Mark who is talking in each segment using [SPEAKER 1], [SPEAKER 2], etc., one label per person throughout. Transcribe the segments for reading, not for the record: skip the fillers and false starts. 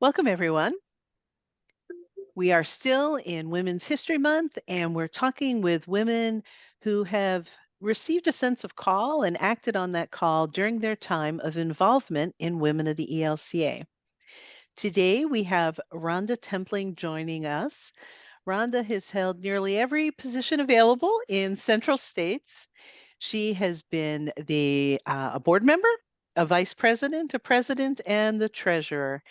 [SPEAKER 1] Welcome, everyone. We are still in Women's History Month, and we're talking with women who have received a sense of call and acted on that call during their time of involvement in Women of the ELCA. Today, we have Rhonda Templing joining us. Rhonda has held nearly every position available in Central States. She has been a board member, a vice president, a president, and the treasurer.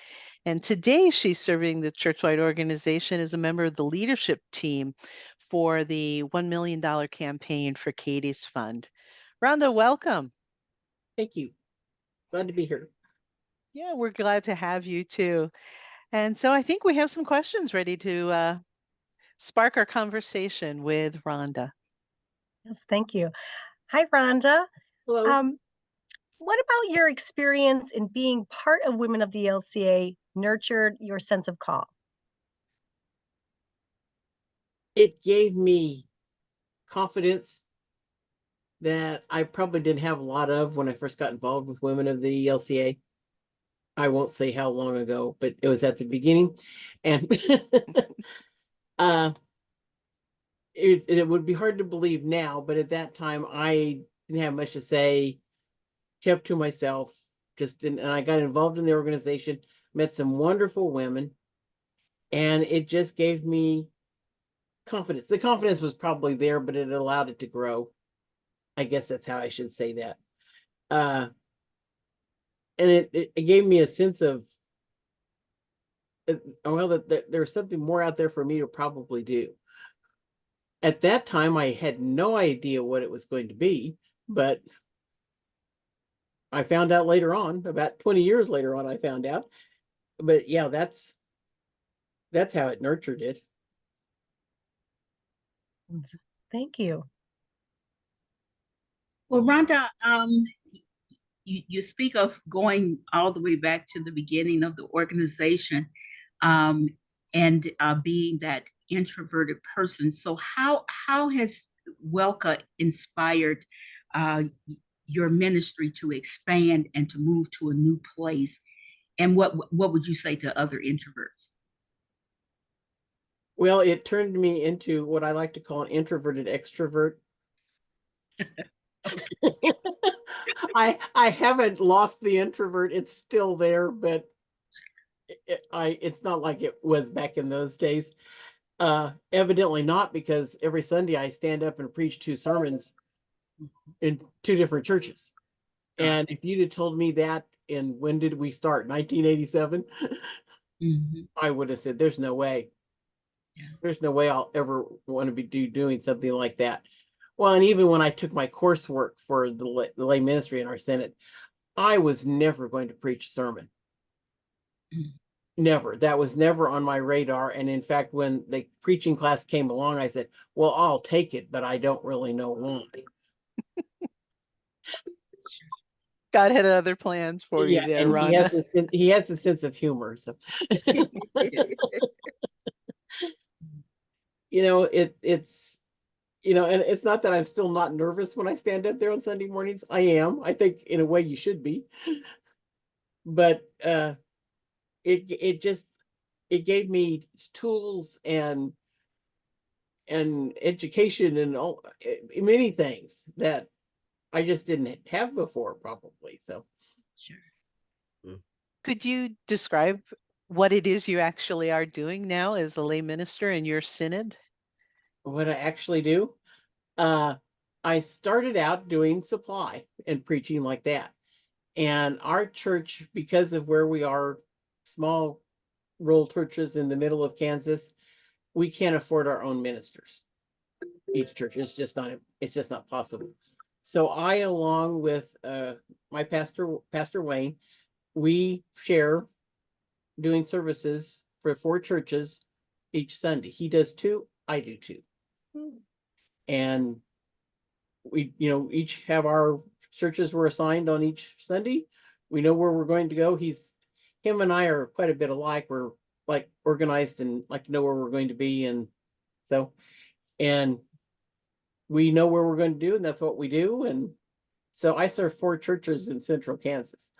[SPEAKER 1] And today she's serving the churchwide organization as a member of the leadership team for the $1 million campaign for Katie's Fund. Rhonda, welcome.
[SPEAKER 2] Thank you. Glad to be here.
[SPEAKER 1] Yeah, we're glad to have you too. And so I think we have some questions ready to spark our conversation with Rhonda.
[SPEAKER 3] Yes, thank you. Hi, Rhonda.
[SPEAKER 2] Hello.
[SPEAKER 3] What about your experience in being part of Women of the LCA nurtured your sense of call?
[SPEAKER 2] It gave me confidence that I probably didn't have a lot of when I first got involved with Women of the LCA. I won't say how long ago, but it was at the beginning. And it would be hard to believe now, but at that time I didn't have much to say, kept to myself, and I got involved in the organization, met some wonderful women, and it just gave me confidence. The confidence was probably there, but it allowed it to grow. I guess that's how I should say that. And it gave me a sense of, well, that there's something more out there for me to probably do. At that time, I had no idea what it was going to be, but I found out later on, about 20 years later on, I found out. But yeah, that's how it nurtured it.
[SPEAKER 3] Thank you.
[SPEAKER 4] Well, Rhonda, you speak of going all the way back to the beginning of the organization, and being that introverted person. So how has Welka inspired your ministry to expand and to move to a new place? And what would you say to other introverts?
[SPEAKER 2] Well, it turned me into what I like to call an introverted extrovert. I haven't lost the introvert. It's still there, but it's not like it was back in those days. Evidently not, because every Sunday I stand up and preach 2 sermons in 2 different churches. And if you'd have told me that when did we start? 1987? I would have said, there's no way. Yeah. There's no way I'll ever want to be doing something like that. Well, and even when I took my coursework for the lay ministry in our Senate, I was never going to preach a sermon. Never. That was never on my radar. And in fact, when the preaching class came along, I said, well, I'll take it, but I don't really know why.
[SPEAKER 1] God had other plans for you there,
[SPEAKER 2] and
[SPEAKER 1] Rhonda.
[SPEAKER 2] he has a sense of humor. So it's and it's not that I'm still not nervous when I stand up there on Sunday mornings. I am. I think in a way you should be. But it gave me tools and education and all many things that I just didn't have before, probably. So
[SPEAKER 4] sure.
[SPEAKER 1] Could you describe what it is you actually are doing now as a lay minister in your synod?
[SPEAKER 2] What I actually do, I started out doing supply and preaching like that. And our church, because of where we are, small rural churches in the middle of Kansas, we can't afford our own ministers. Each church is just not possible. So I, along with my Pastor Wayne, we share doing services for 4 churches each Sunday. He does 2, I do 2. And we, each have our churches we're assigned on each Sunday. We know where we're going to go. Him and I are quite a bit alike. We're like organized and like to know where we're going to be. And we know where we're going to do, and that's what we do. And so I serve 4 churches in central Kansas.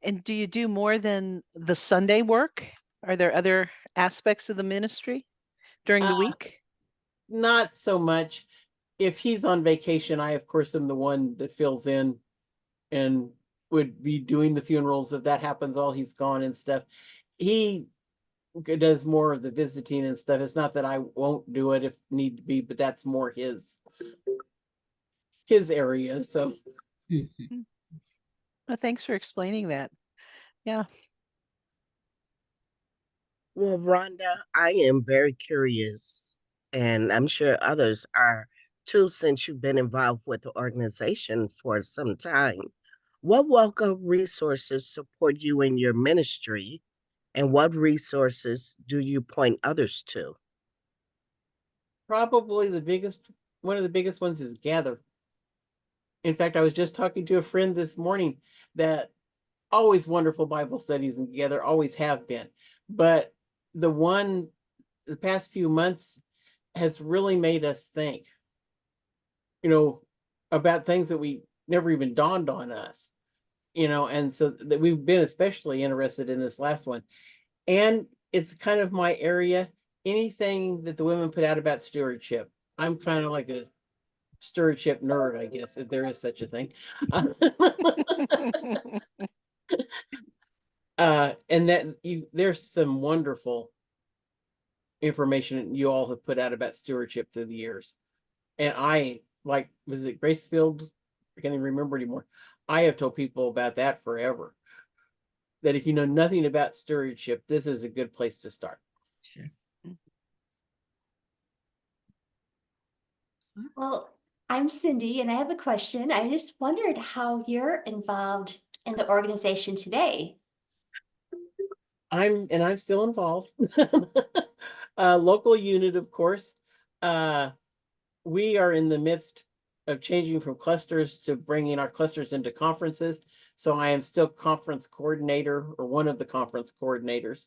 [SPEAKER 1] And do you do more than the Sunday work? Are there other aspects of the ministry during the
[SPEAKER 2] Uh,
[SPEAKER 1] week?
[SPEAKER 2] Not so much. If he's on vacation, I of course am the one that fills in and would be doing the funerals if that happens while he's gone and stuff. He does more of the visiting and stuff. It's not that I won't do it if need to be, but that's more his area. So
[SPEAKER 4] Mhm.
[SPEAKER 1] Mm. Well, thanks for explaining that. Yeah.
[SPEAKER 5] Well, Rhonda, I am very curious, and I'm sure others are too, since you've been involved with the organization for some time. What welcome resources support you in your ministry, and what resources do you point others to?
[SPEAKER 2] probably one of the biggest ones is Gather. In fact, I was just talking to a friend this morning that always wonderful Bible studies and Together, always have been. But the one the past few months has really made us think, you know, about things that we never even dawned on us, and so that we've been especially interested in this last one. And it's kind of my area. Anything that the women put out about stewardship, I'm kind of like a stewardship nerd, I guess, if there is such a thing. And that there's some wonderful information you all have put out about stewardship through the years. And I like, was it Gracefield? I can't even remember anymore. I have told people about that forever. That if you know nothing about stewardship, this is a good place to start.
[SPEAKER 4] Sure.
[SPEAKER 6] Well, I'm Cindy and I have a question. I just wondered how you're involved in the organization today.
[SPEAKER 2] I'm still involved. Local unit, of course. Uh, we are in the midst of changing from clusters to bringing our clusters into conferences. So I am still conference coordinator, or one of the conference coordinators.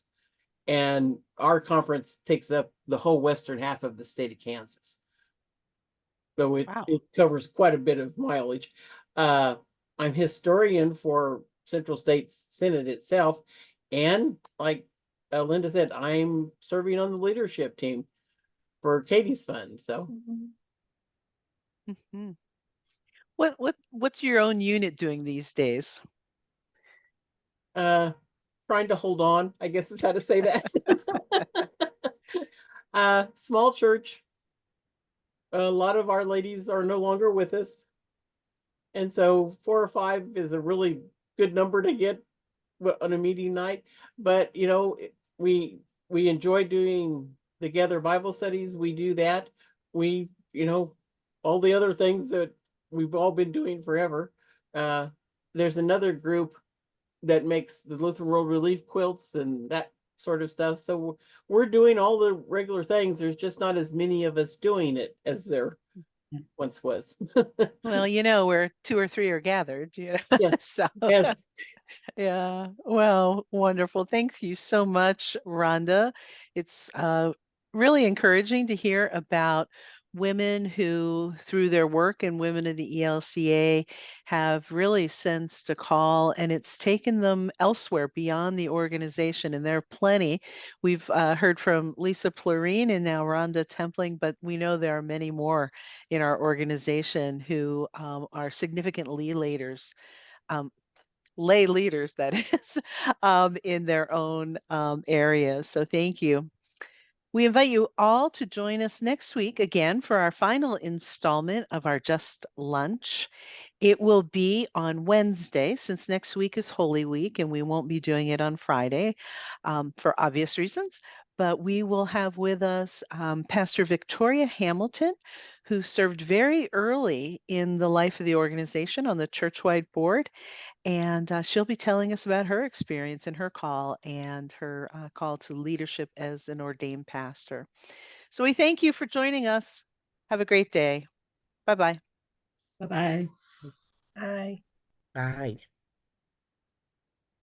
[SPEAKER 2] And our conference takes up the whole western half of the state of Kansas. So it,
[SPEAKER 1] Wow.
[SPEAKER 2] it covers quite a bit of mileage. Uh, I'm historian for Central States Senate itself. And like Linda said, I'm serving on the leadership team for Katie's Fund. So
[SPEAKER 6] Mhm.
[SPEAKER 1] Mhm. What's your own unit doing these days?
[SPEAKER 2] uh, trying to hold on, I guess is how to say that. Small church. A lot of our ladies are no longer with us. And so 4 or 5 is a really good number to get on a meeting night. But we enjoy doing the Gather Bible studies. We do that. We, all the other things that we've all been doing forever. Uh, there's another group that makes the Lutheran World Relief quilts and that sort of stuff. So we're doing all the regular things. There's just not as many of us doing it as there once was.
[SPEAKER 1] Well, where two or three are gathered,
[SPEAKER 2] Yes,
[SPEAKER 1] So
[SPEAKER 2] yes.
[SPEAKER 1] yeah, well, wonderful. Thank you so much, Rhonda. It's really encouraging to hear about women who, through their work and women of the ELCA, have really sensed a call and it's taken them elsewhere beyond the organization. And there are plenty. We've heard from Lisa Plurine and now Rhonda Templing, but we know there are many more in our organization who are significant leaders. Um, Lay leaders, that is, in their own areas. So thank you. We invite you all to join us next week again for our final installment of our Just Lunch. It will be on Wednesday, since next week is Holy Week, and we won't be doing it on Friday for obvious reasons. But we will have with us Pastor Victoria Hamilton, who served very early in the life of the organization on the churchwide board. And she'll be telling us about her experience and her call and her call to leadership as an ordained pastor. So we thank you for joining us. Have a great day. Bye bye.
[SPEAKER 4] Bye-bye.
[SPEAKER 3] Bye.
[SPEAKER 5] Bye.